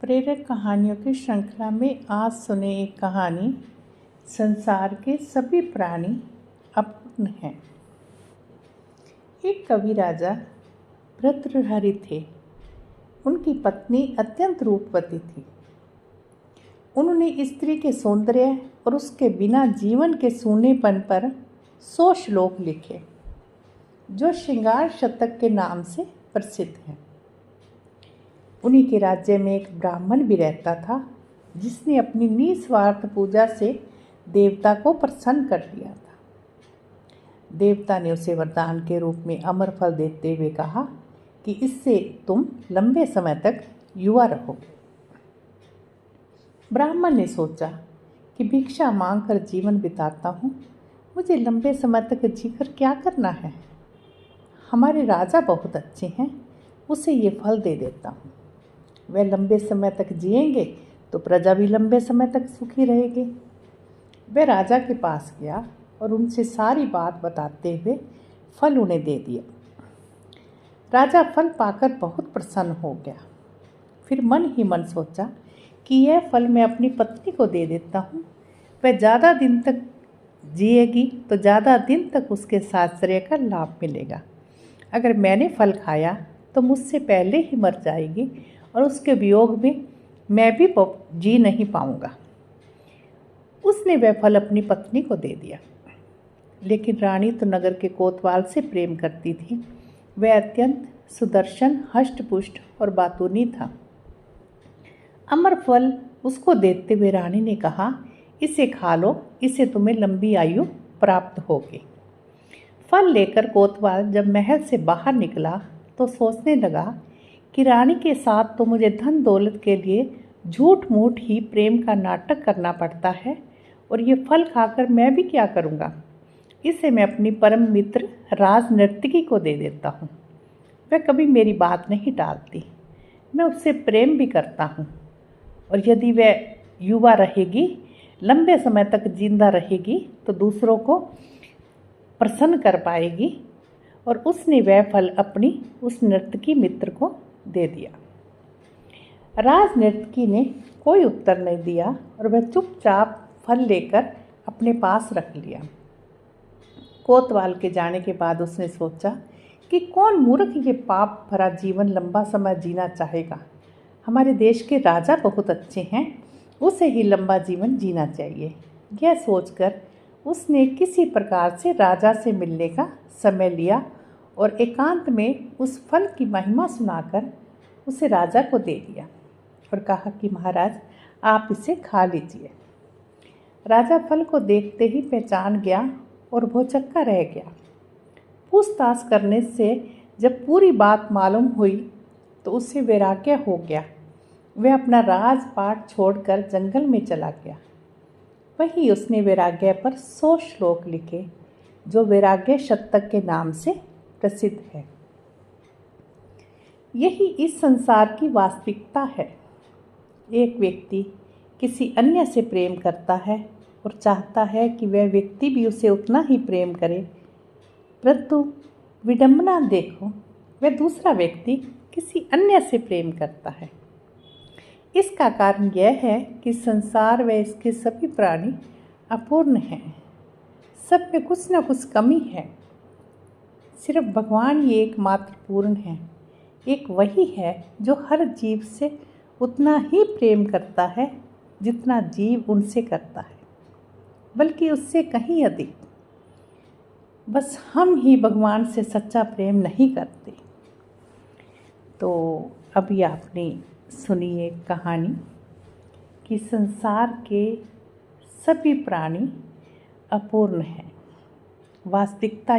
प्रेरक कहानियों की श्रृंखला में आज सुने एक कहानी। संसार के सभी प्राणी अपूर्ण हैं। एक कवि राजा भर्तृहरि थे। उनकी पत्नी अत्यंत रूपवती थी। उन्होंने स्त्री के सौंदर्य और उसके बिना जीवन के सूनेपन पर 100 श्लोक लिखे, जो श्रृंगार शतक के नाम से प्रसिद्ध हैं। उन्हीं के राज्य में एक ब्राह्मण भी रहता था, जिसने अपनी निस्वार्थ पूजा से देवता को प्रसन्न कर लिया था। देवता ने उसे वरदान के रूप में अमर फल देते हुए कहा कि इससे तुम लंबे समय तक युवा रहोगे। ब्राह्मण ने सोचा कि भिक्षा मांगकर जीवन बिताता हूँ, मुझे लंबे समय तक जीकर क्या करना है। हमारे राजा बहुत अच्छे हैं, उसे ये फल दे देता हूँ। वह लंबे समय तक जिएंगे तो प्रजा भी लंबे समय तक सुखी रहेगी। वह राजा के पास गया और उनसे सारी बात बताते हुए फल उन्हें दे दिया। राजा फल पाकर बहुत प्रसन्न हो गया। फिर मन ही मन सोचा कि यह फल मैं अपनी पत्नी को दे देता हूँ। वह ज़्यादा दिन तक जिएगी तो ज़्यादा दिन तक उसके साश्रय का लाभ मिलेगा। अगर मैंने फल खाया तो मुझसे पहले ही मर जाएगी और उसके वियोग में मैं भी जी नहीं पाऊंगा। उसने वह फल अपनी पत्नी को दे दिया। लेकिन रानी तो नगर के कोतवाल से प्रेम करती थी। वह अत्यंत सुदर्शन, हष्टपुष्ट और बातूनी था। अमर फल उसको देते हुए रानी ने कहा, इसे खा लो, इससे तुम्हें लंबी आयु प्राप्त होगी। फल लेकर कोतवाल जब महल से बाहर निकला तो सोचने लगा कि रानी के साथ तो मुझे धन दौलत के लिए झूठ मूठ ही प्रेम का नाटक करना पड़ता है, और ये फल खाकर मैं भी क्या करूँगा। इसे मैं अपनी परम मित्र राज नर्तकी को दे देता हूँ। वह कभी मेरी बात नहीं टालती। मैं उससे प्रेम भी करता हूँ, और यदि वह युवा रहेगी, लंबे समय तक जिंदा रहेगी तो दूसरों को प्रसन्न कर पाएगी। और उसने वह फल अपनी उस नर्तकी मित्र को दे दिया। राज नर्तकी ने कोई उत्तर नहीं दिया और वह चुपचाप फल लेकर अपने पास रख लिया। कोतवाल के जाने के बाद उसने सोचा कि कौन मूर्ख ये पाप भरा जीवन लंबा समय जीना चाहेगा। हमारे देश के राजा बहुत अच्छे हैं, उसे ही लंबा जीवन जीना चाहिए। यह सोचकर उसने किसी प्रकार से राजा से मिलने का समय लिया और एकांत में उस फल की महिमा सुनाकर उसे राजा को दे दिया और कहा कि महाराज, आप इसे खा लीजिए। राजा फल को देखते ही पहचान गया और भौचक्का रह गया। पूछताछ करने से जब पूरी बात मालूम हुई तो उसे वैराग्य हो गया। वह अपना राजपाट छोड़कर जंगल में चला गया। वहीं उसने वैराग्य पर 100 श्लोक लिखे, जो वैराग्य शतक के नाम से प्रसिद्ध है। यही इस संसार की वास्तविकता है। एक व्यक्ति किसी अन्य से प्रेम करता है और चाहता है कि वह व्यक्ति भी उसे उतना ही प्रेम करे, परंतु विडंबना देखो, वह दूसरा व्यक्ति किसी अन्य से प्रेम करता है। इसका कारण यह है कि संसार व इसके सभी प्राणी अपूर्ण हैं। सब में कुछ न कुछ कमी है। सिर्फ भगवान ही एकमात्र पूर्ण है। एक वही है जो हर जीव से उतना ही प्रेम करता है जितना जीव उनसे करता है, बल्कि उससे कहीं अधिक। बस हम ही भगवान से सच्चा प्रेम नहीं करते। तो अभी आपने सुनी एक कहानी कि संसार के सभी प्राणी अपूर्ण हैं। वास्तविकता